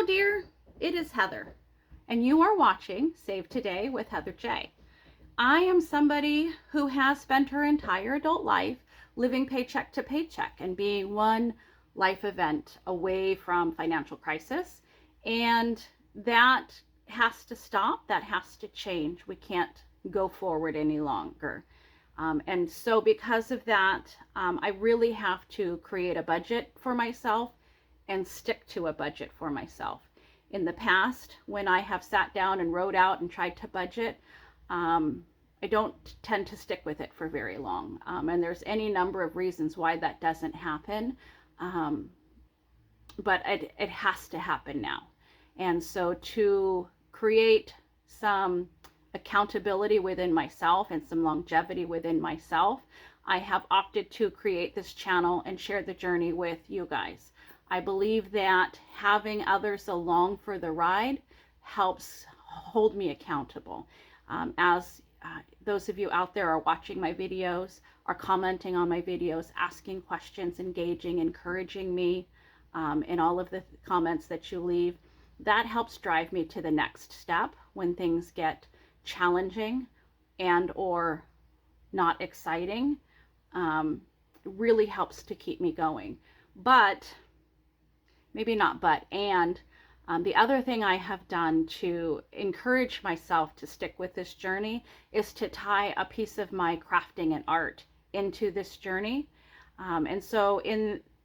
dear, it is Heather, and you are watching Save Today with Heather J. I am somebody who has spent her entire adult life living paycheck to paycheck and being one life event away from financial crisis, and that has to stop. That has to change. We can't go forward any longer. And so because of that, I really have to create a budget for myself and stick to a budget for myself. In the past, when I have sat down and wrote out and tried to budget, I don't tend to stick with it for very long. And there's any number of reasons why that doesn't happen. But it has to happen now. And so to create some accountability within myself and some longevity within myself, I have opted to create this channel and share the journey with you guys. I believe that having others along for the ride helps hold me accountable. As those of you out there are watching my videos, are commenting on my videos, asking questions, engaging, encouraging me in all of the comments that you leave, that helps drive me to the next step when things get challenging and or not exciting. Really helps to keep me going. But maybe not and the other thing I have done to encourage myself to stick with this journey is to tie a piece of my crafting and art into this journey. And so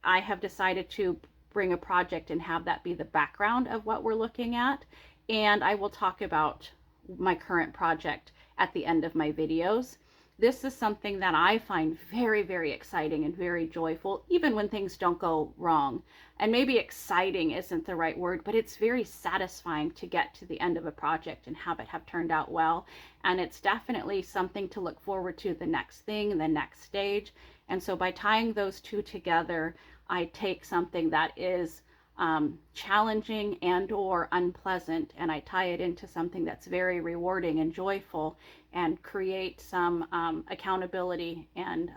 I have decided to bring a project and have that be the background of what we're looking at. And I will talk about my current project at the end of my videos. This is something that I find very, very exciting and very joyful, even when things don't go wrong. And maybe exciting isn't the right word, but it's very satisfying to get to the end of a project and have it have turned out well. And it's definitely something to look forward to the next thing, the next stage. And so by tying those two together, I take something that is challenging and or unpleasant, and I tie it into something that's very rewarding and joyful, and create some accountability and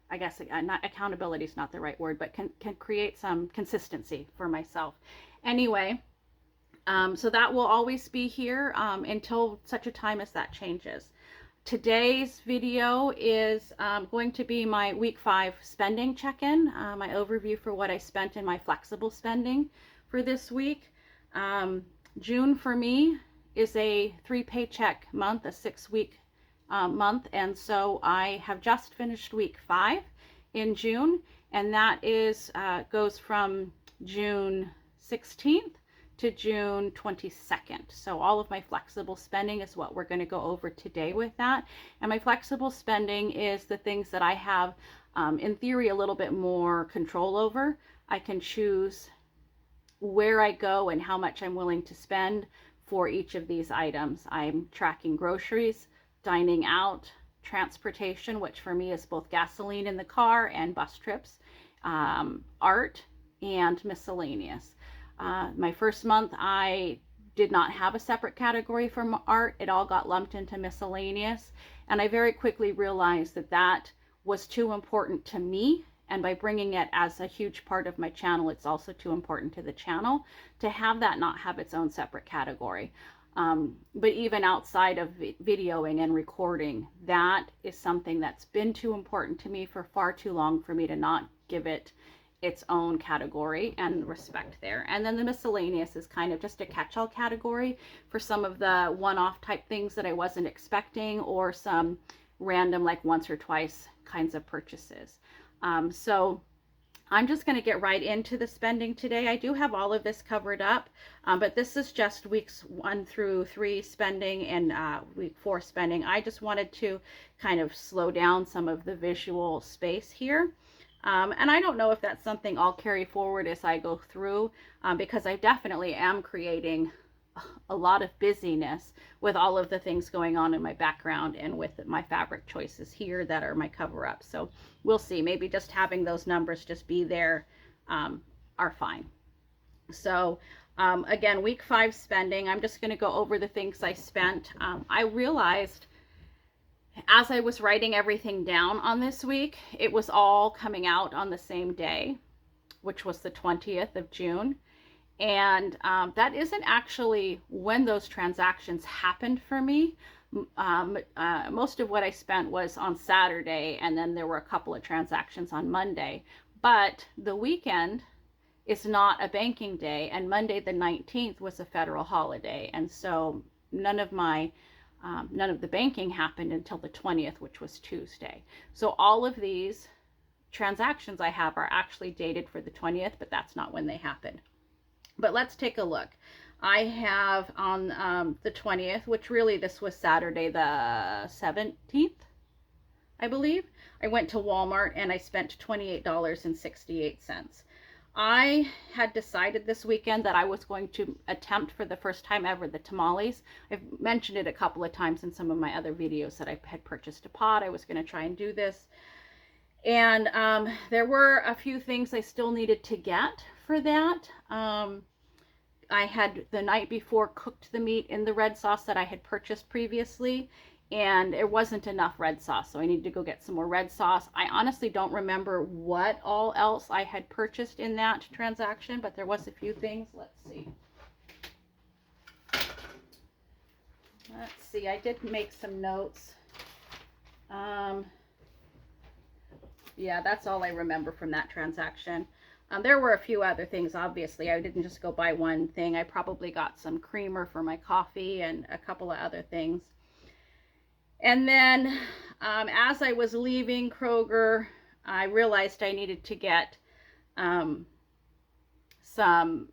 I guess not accountability is not the right word, but can create some consistency for myself. Anyway, so that will always be here until such a time as that changes. Today's video is going to be my week 5 spending check-in, my overview for what I spent in my flexible spending for this week. June for me is a 3 paycheck month, a 6-week month, and so I have just finished week 5 in June, and that is goes from June 16th to June 22nd. So all of my flexible spending is what we're going to go over today with that. And my flexible spending is the things that I have, in theory, a little bit more control over. I can choose where I go and how much I'm willing to spend for each of these items. I'm tracking groceries, dining out, transportation, which for me is both gasoline in the car and bus trips, art, and miscellaneous. My first month, I did not have a separate category for art. It all got lumped into miscellaneous. And I very quickly realized that that was too important to me. And by bringing it as a huge part of my channel, it's also too important to the channel to have that not have its own separate category. But even outside of videoing and recording, that is something that's been too important to me for far too long for me to not give it its own category and respect there. And then the miscellaneous is kind of just a catch-all category for some of the one-off type things that I wasn't expecting, or some random like once or twice kinds of purchases. So I'm just going to get right into the spending today. I do have all of this covered up, but this is just weeks 1 through 3 spending and week 4 spending. I just wanted to kind of slow down some of the visual space here. And I don't know if that's something I'll carry forward as I go through, because I definitely am creating a lot of busyness with all of the things going on in my background and with my fabric choices here that are my cover up. So we'll see, maybe just having those numbers just be there are fine. So again, week 5 spending, I'm just going to go over the things I spent. I realized as I was writing everything down on this week, it was all coming out on the same day. which was the 20th of June. And that isn't actually when those transactions happened for me. Most of what I spent was on Saturday, and then there were a couple of transactions on Monday. But the weekend is not a banking day, and Monday the 19th was a federal holiday, and so none of the banking happened until the 20th, which was Tuesday. So all of these transactions I have are actually dated for the 20th, but that's not when they happened. But let's take a look. I have on the 20th, which really this was Saturday the 17th, I believe. I went to Walmart and I spent $28.68. I had decided this weekend that I was going to attempt for the first time ever the tamales. I've mentioned it a couple of times in some of my other videos that I had purchased a pot. I was going to try and do this. And there were a few things I still needed to get for that. I had the night before cooked the meat in the red sauce that I had purchased previously, and it wasn't enough red sauce, so I needed to go get some more red sauce. I honestly don't remember what all else I had purchased in that transaction, but there was a few things. Let's see, I did make some notes. Yeah, that's all I remember from that transaction. There were a few other things, obviously. I didn't just go buy one thing. I probably got some creamer for my coffee and a couple of other things. And then as I was leaving Kroger, I realized I needed to get some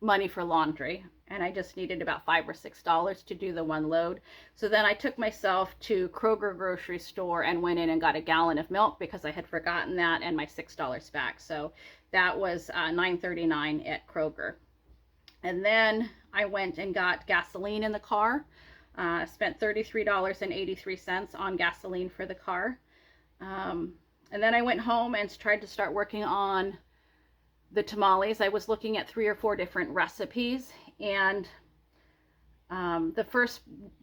money for laundry. And I just needed about $5 or $6 to do the one load. So then I took myself to Kroger grocery store and went in and got a gallon of milk because I had forgotten that, and my $6 back. So that was $9.39 at Kroger. And then I went and got gasoline in the car. Spent $33.83 on gasoline for the car. And then I went home and tried to start working on the tamales. I was looking at 3 or 4 different recipes, and the first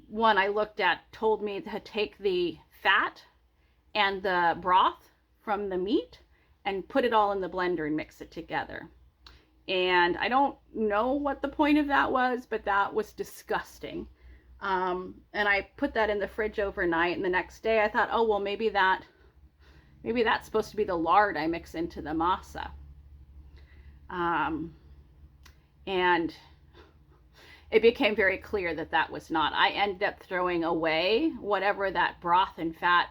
one I looked at told me to take the fat and the broth from the meat and put it all in the blender and mix it together. And I don't know what the point of that was, but that was disgusting. And I put that in the fridge overnight, and the next day I thought, oh, well, maybe that's supposed to be the lard I mix into the masa. And it became very clear that that was not. I ended up throwing away whatever that broth and fat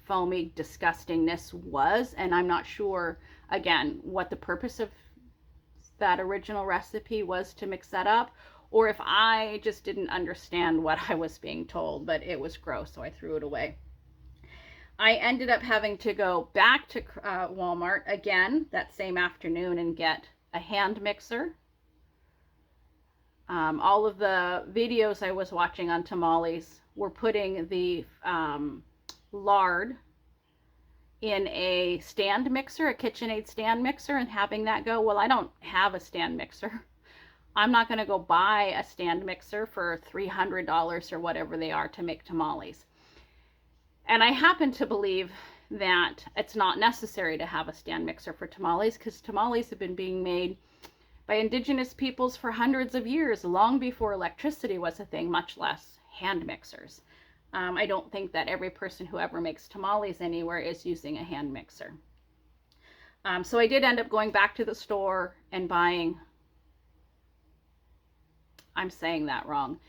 foamy disgustingness was, and I'm not sure, again, what the purpose of that original recipe was to mix that up, or if I just didn't understand what I was being told, but it was gross, so I threw it away. I ended up having to go back to Walmart again that same afternoon and get a hand mixer. All of the videos I was watching on tamales were putting the lard in a stand mixer, a KitchenAid stand mixer, and having that go. Well, I don't have a stand mixer. I'm not going to go buy a stand mixer for $300 or whatever they are to make tamales. And I happen to believe that it's not necessary to have a stand mixer for tamales, because tamales have been being made by indigenous peoples for hundreds of years, long before electricity was a thing, much less hand mixers. I don't think that every person who ever makes tamales anywhere is using a hand mixer. So I did end up going back to the store and buying, I'm saying that wrong.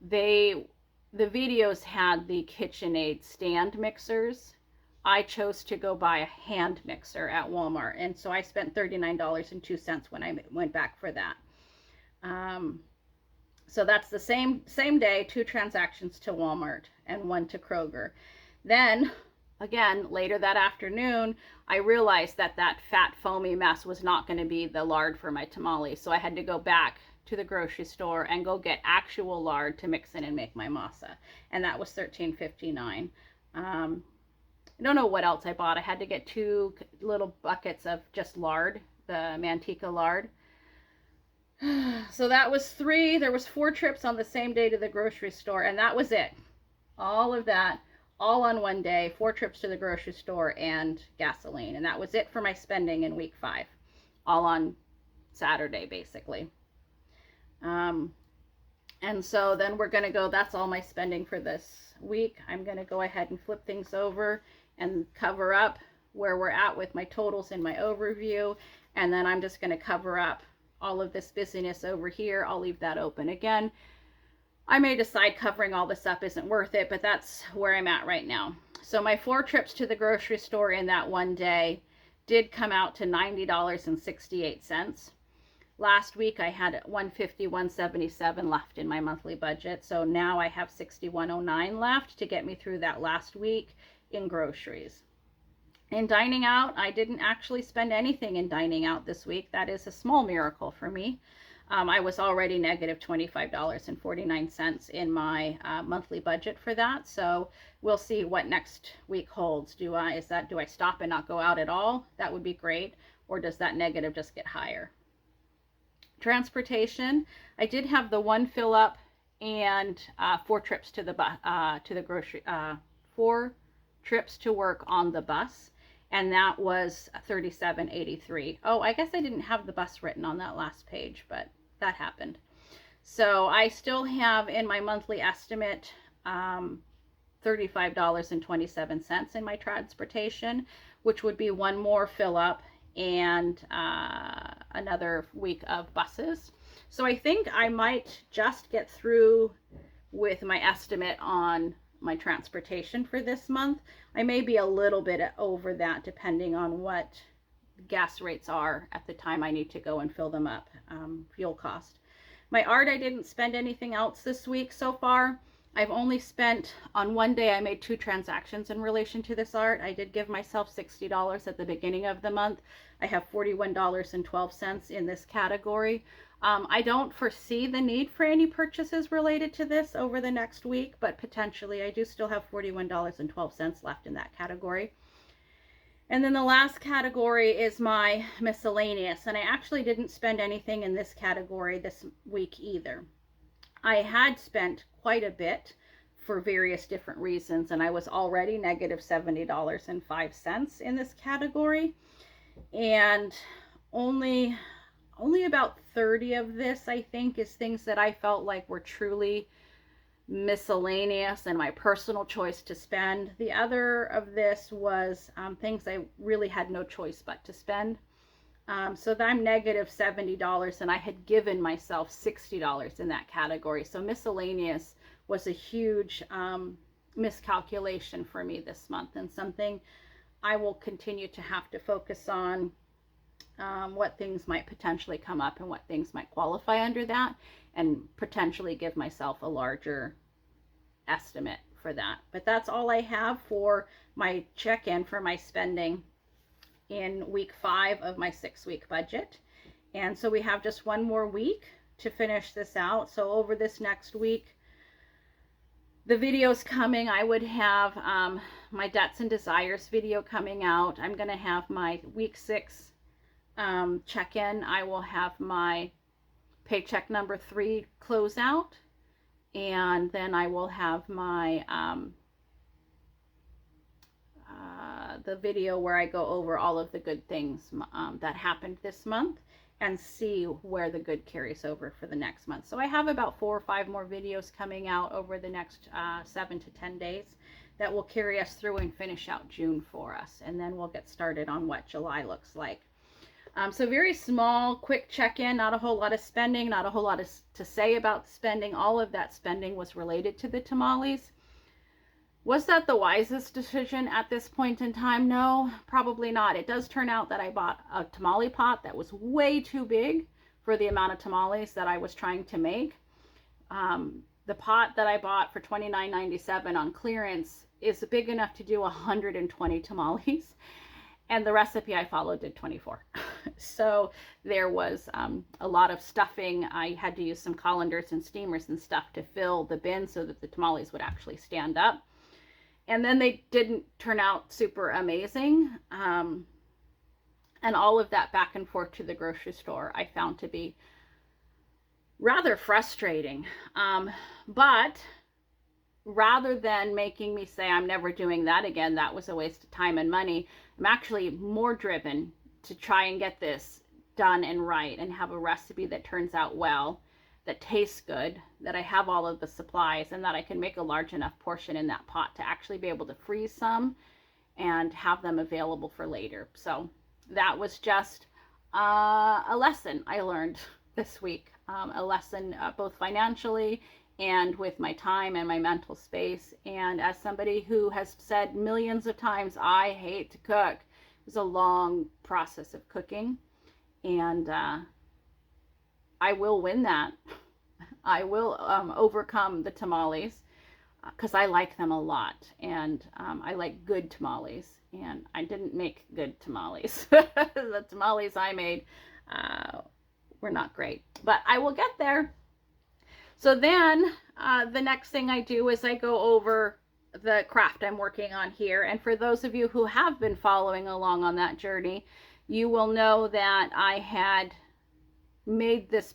The videos had the KitchenAid stand mixers. I chose to go buy a hand mixer at Walmart, and so I spent $39.02 when I went back for that. So that's the same day, 2 transactions to Walmart and 1 to Kroger. Then, again, later that afternoon, I realized that that fat, foamy mess was not going to be the lard for my tamales, so I had to go back to the grocery store and go get actual lard to mix in and make my masa, and that was $13.59. I don't know what else I bought. I had to get 2 little buckets of just lard, the Manteca lard. So that was 3. There was 4 trips on the same day to the grocery store, and that was it. All of that, all on one day, 4 trips to the grocery store and gasoline, and that was it for my spending in week 5. all on Saturday, basically. And so then we're going to go, that's all my spending for this week. I'm going to go ahead and flip things over and cover up where we're at with my totals in my overview. And then I'm just going to cover up all of this busyness over here. I'll leave that open again. I may decide covering all this up isn't worth it, but that's where I'm at right now. So my 4 trips to the grocery store in that one day did come out to $90.68. Last week I had $150, $177 left in my monthly budget. So now I have $61.09 left to get me through that last week in groceries. In dining out, I didn't actually spend anything in dining out this week. That is a small miracle for me. I was already negative $25.49 in my monthly budget for that. So we'll see what next week holds. Do I stop and not go out at all? That would be great. Or does that negative just get higher? Transportation, I did have the 1 fill up and 4 trips to the grocery, 4 trips to work on the bus, and that was $37.83. Oh, I guess I didn't have the bus written on that last page, but that happened. So I still have in my monthly estimate $35.27 in my transportation, which would be 1 more fill up and another week of buses. So I think I might just get through with my estimate on my transportation for this month. I may be a little bit over that depending on what gas rates are at the time I need to go and fill them up, fuel cost. My art, I didn't spend anything else this week so far. I've only spent, on one day I made 2 transactions in relation to this art. I did give myself $60 at the beginning of the month. I have $41.12 in this category. I don't foresee the need for any purchases related to this over the next week, but potentially I do still have $41.12 left in that category. And then the last category is my miscellaneous, and I actually didn't spend anything in this category this week either. I had spent quite a bit for various different reasons, and I was already negative $70.05 in this category, and only about 30 of this, I think, is things that I felt like were truly miscellaneous and my personal choice to spend. The other of this was things I really had no choice but to spend. So I'm negative $70, and I had given myself $60 in that category. So miscellaneous was a huge miscalculation for me this month, and something I will continue to have to focus on, what things might potentially come up and what things might qualify under that, and potentially give myself a larger estimate for that. But that's all I have for my check-in for my spending in week 5 of my 6-week budget. And so we have just 1 more week to finish this out. So over this next week, the videos coming, I would have my Debts and Desires video coming out. I'm going to have my week 6 check-in. I will have my paycheck number 3 closeout, and then I will have my the video where I go over all of the good things that happened this month and see where the good carries over for the next month. So I have about 4 or 5 more videos coming out over the next 7 to 10 days that will carry us through and finish out June for us, and then we'll get started on what July looks like. So very small, quick check-in, not a whole lot of spending, not a whole lot to say about spending. All of that spending was related to the tamales. Was that the wisest decision at this point in time? No, probably not. It does turn out that I bought a tamale pot that was way too big for the amount of tamales that I was trying to make. The pot that I bought for $29.97 on clearance is big enough to do 120 tamales. And the recipe I followed did 24. So there was a lot of stuffing. I had to use some colanders and steamers and stuff to fill the bin so that the tamales would actually stand up. And then they didn't turn out super amazing. And all of that back and forth to the grocery store I found to be rather frustrating. But rather than making me say I'm never doing that again, that was a waste of time and money, I'm actually more driven to try and get this done and right and have a recipe that turns out well, that tastes good, that I have all of the supplies, and that I can make a large enough portion in that pot to actually be able to freeze some and have them available for later. So that was just a lesson I learned this week, a lesson both financially and with my time and my mental space. And as somebody who has said millions of times, I hate to cook. It was a long process of cooking, and I will win that. I will overcome the tamales because I like them a lot, and I like good tamales, and I didn't make good tamales. The tamales I made were not great, but I will get there. So then the next thing I do is I go over the craft I'm working on here, and for those of you who have been following along on that journey, you will know that I had made this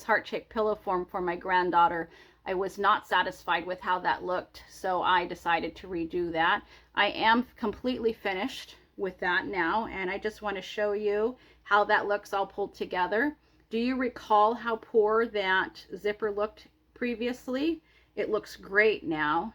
heart-shaped pillow form for my granddaughter. I was not satisfied with how that looked, so I decided to redo that. I am completely finished with that now, and I just want to show you how that looks all pulled together. Do you recall how poor that zipper looked previously? It looks great now.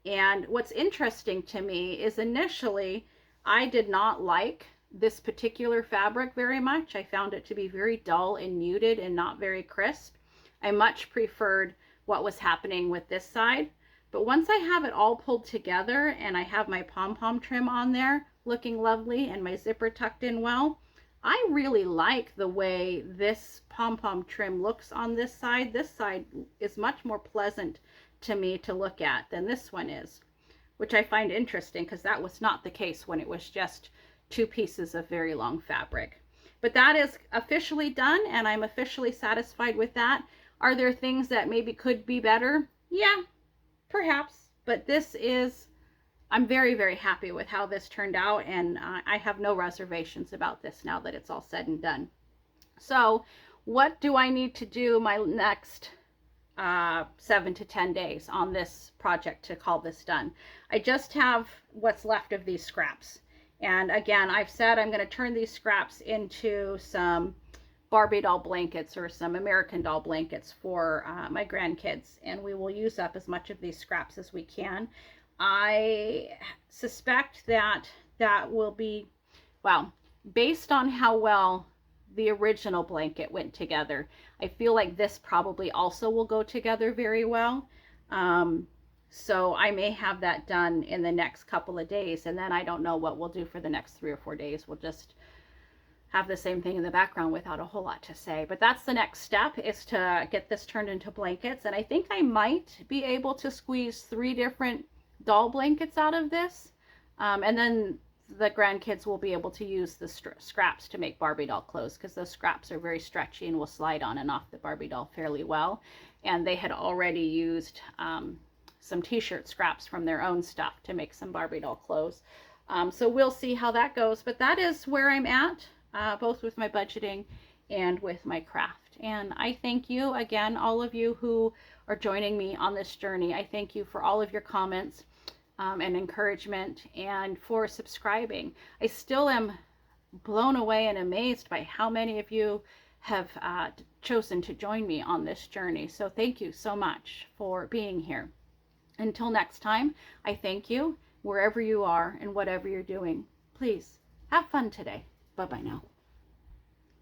And what's interesting to me is initially I did not like this particular fabric very much. I found it to be very dull and muted and not very crisp. I much preferred what was happening with this side. But once I have it all pulled together and I have my pom-pom trim on there looking lovely and my zipper tucked in well, I really like the way this pom-pom trim looks on this side. This side is much more pleasant to me to look at than this one is, which I find interesting because that was not the case when it was just two pieces of very long fabric. But that is officially done, and I'm officially satisfied with that. Are there things that maybe could be better? Yeah, perhaps. But this is, I'm very, very happy with how this turned out, and I have no reservations about this now that it's all said and done. So what do I need to do my next 7 to 10 days on this project to call this done? I just have what's left of these scraps. And again, I've said I'm going to turn these scraps into some Barbie doll blankets or some American doll blankets for my grandkids. And we will use up as much of these scraps as we can. I suspect that that will be, well, based on how well the original blanket went together, I feel like this probably also will go together very well. So I may have that done in the next couple of days, and then I don't know what we'll do for the next 3 or 4 days. We'll just have the same thing in the background without a whole lot to say. But that's the next step, is to get this turned into blankets. And I think I might be able to squeeze 3 different doll blankets out of this. And then the grandkids will be able to use the scraps to make Barbie doll clothes, because those scraps are very stretchy and will slide on and off the Barbie doll fairly well. And they had already used some t-shirt scraps from their own stuff to make some Barbie doll clothes. So we'll see how that goes, but that is where I'm at, both with my budgeting and with my craft. And I thank you again, all of you who are joining me on this journey. I thank you for all of your comments and encouragement, and for subscribing. I still am blown away and amazed by how many of you have chosen to join me on this journey. So thank you so much for being here. Until next time, I thank you wherever you are and whatever you're doing. Please have fun today. Bye-bye now.